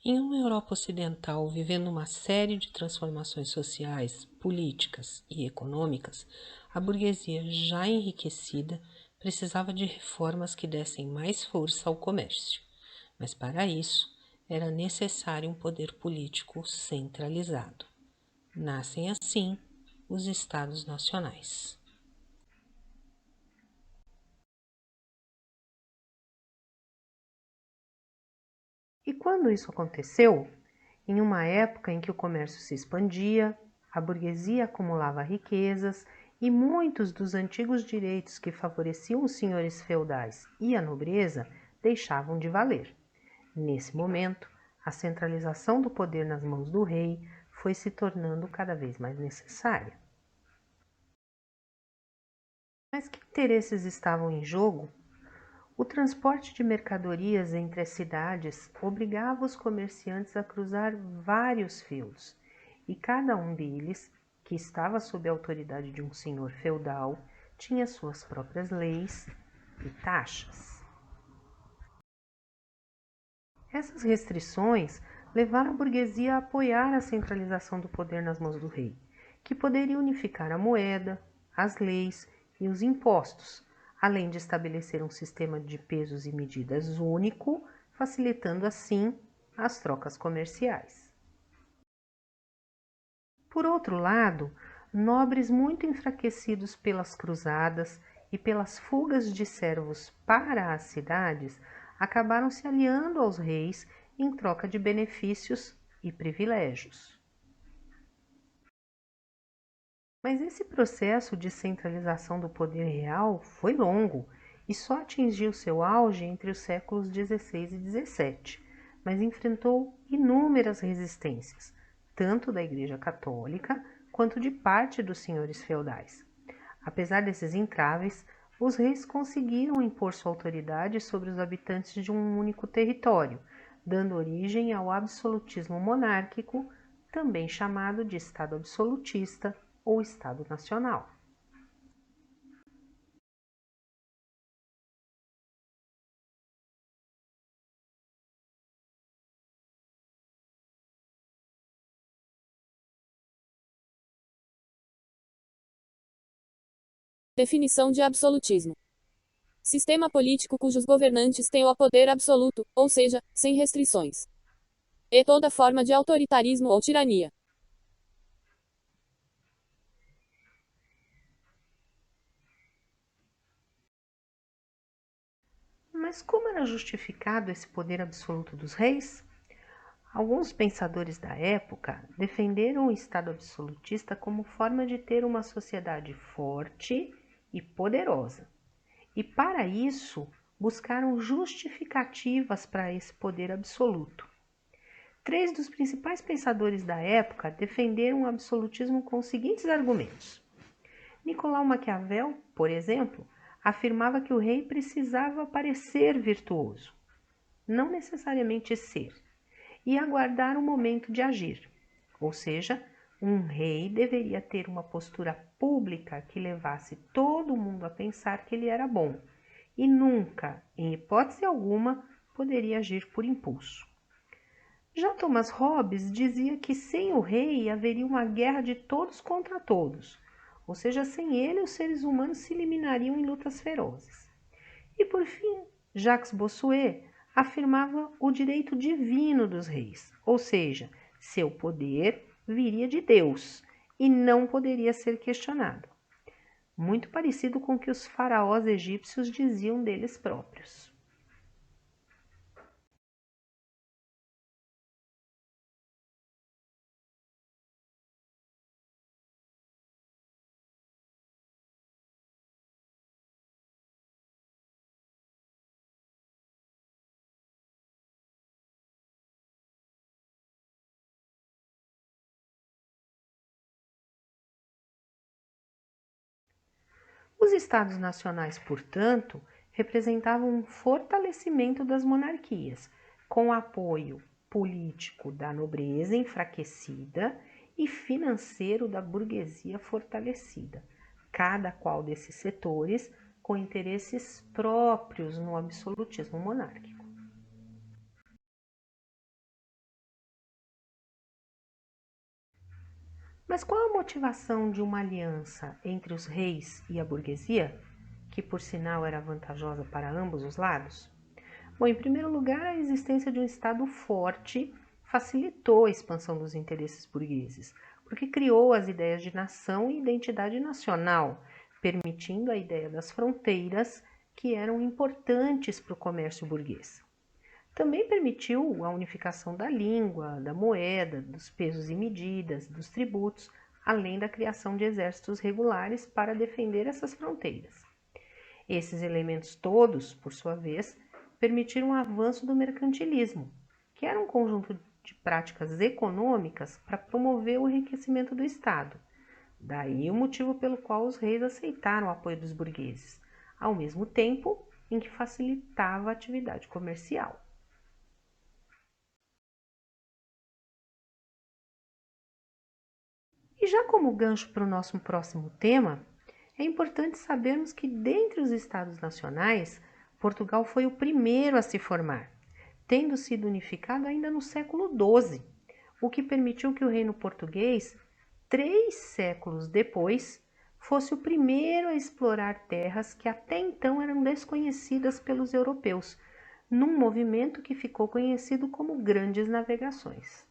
Em uma Europa ocidental vivendo uma série de transformações sociais, políticas e econômicas, a burguesia já enriquecida precisava de reformas que dessem mais força ao comércio. Mas para isso era necessário um poder político centralizado. Nascem assim os Estados Nacionais. E quando isso aconteceu? Em uma época em que o comércio se expandia, a burguesia acumulava riquezas e muitos dos antigos direitos que favoreciam os senhores feudais e a nobreza deixavam de valer. Nesse momento, a centralização do poder nas mãos do rei foi se tornando cada vez mais necessária. Mas que interesses estavam em jogo? O transporte de mercadorias entre as cidades obrigava os comerciantes a cruzar vários feudos, e cada um deles, que estava sob a autoridade de um senhor feudal, tinha suas próprias leis e taxas. Essas restrições levaram a burguesia a apoiar a centralização do poder nas mãos do rei, que poderia unificar a moeda, as leis e os impostos, além de estabelecer um sistema de pesos e medidas único, facilitando assim as trocas comerciais. Por outro lado, nobres muito enfraquecidos pelas cruzadas e pelas fugas de servos para as cidades acabaram se aliando aos reis em troca de benefícios e privilégios. Mas esse processo de centralização do poder real foi longo e só atingiu seu auge entre os séculos XVI e XVII, mas enfrentou inúmeras resistências, tanto da Igreja Católica quanto de parte dos senhores feudais. Apesar desses entraves, os reis conseguiram impor sua autoridade sobre os habitantes de um único território, dando origem ao absolutismo monárquico, também chamado de Estado absolutista ou Estado nacional. Definição de absolutismo: sistema político cujos governantes têm o poder absoluto, ou seja, sem restrições. E toda forma de autoritarismo ou tirania. Mas como era justificado esse poder absoluto dos reis? Alguns pensadores da época defenderam o Estado absolutista como forma de ter uma sociedade forte e poderosa. E para isso, buscaram justificativas para esse poder absoluto. Três dos principais pensadores da época defenderam o absolutismo com os seguintes argumentos. Nicolau Maquiavel, por exemplo, afirmava que o rei precisava parecer virtuoso, não necessariamente ser, e aguardar o momento de agir. Ou seja, um rei deveria ter uma postura pública que levasse todo mundo a pensar que ele era bom e nunca, em hipótese alguma, poderia agir por impulso. Já Thomas Hobbes dizia que sem o rei haveria uma guerra de todos contra todos, ou seja, sem ele os seres humanos se eliminariam em lutas ferozes. E por fim, Jacques Bossuet afirmava o direito divino dos reis, ou seja, seu poder viria de Deus e não poderia ser questionado. Muito parecido com o que os faraós egípcios diziam deles próprios. Os Estados Nacionais, portanto, representavam um fortalecimento das monarquias, com apoio político da nobreza enfraquecida e financeiro da burguesia fortalecida, cada qual desses setores com interesses próprios no absolutismo monárquico. Mas qual a motivação de uma aliança entre os reis e a burguesia, que por sinal era vantajosa para ambos os lados? Bom, em primeiro lugar, a existência de um Estado forte facilitou a expansão dos interesses burgueses, porque criou as ideias de nação e identidade nacional, permitindo a ideia das fronteiras, que eram importantes para o comércio burguês. Também permitiu a unificação da língua, da moeda, dos pesos e medidas, dos tributos, além da criação de exércitos regulares para defender essas fronteiras. Esses elementos todos, por sua vez, permitiram o avanço do mercantilismo, que era um conjunto de práticas econômicas para promover o enriquecimento do Estado. Daí o motivo pelo qual os reis aceitaram o apoio dos burgueses, ao mesmo tempo em que facilitava a atividade comercial. E já como gancho para o nosso próximo tema, é importante sabermos que dentre os estados nacionais, Portugal foi o primeiro a se formar, tendo sido unificado ainda no século XII, o que permitiu que o reino português, 3 séculos depois, fosse o primeiro a explorar terras que até então eram desconhecidas pelos europeus, num movimento que ficou conhecido como Grandes Navegações.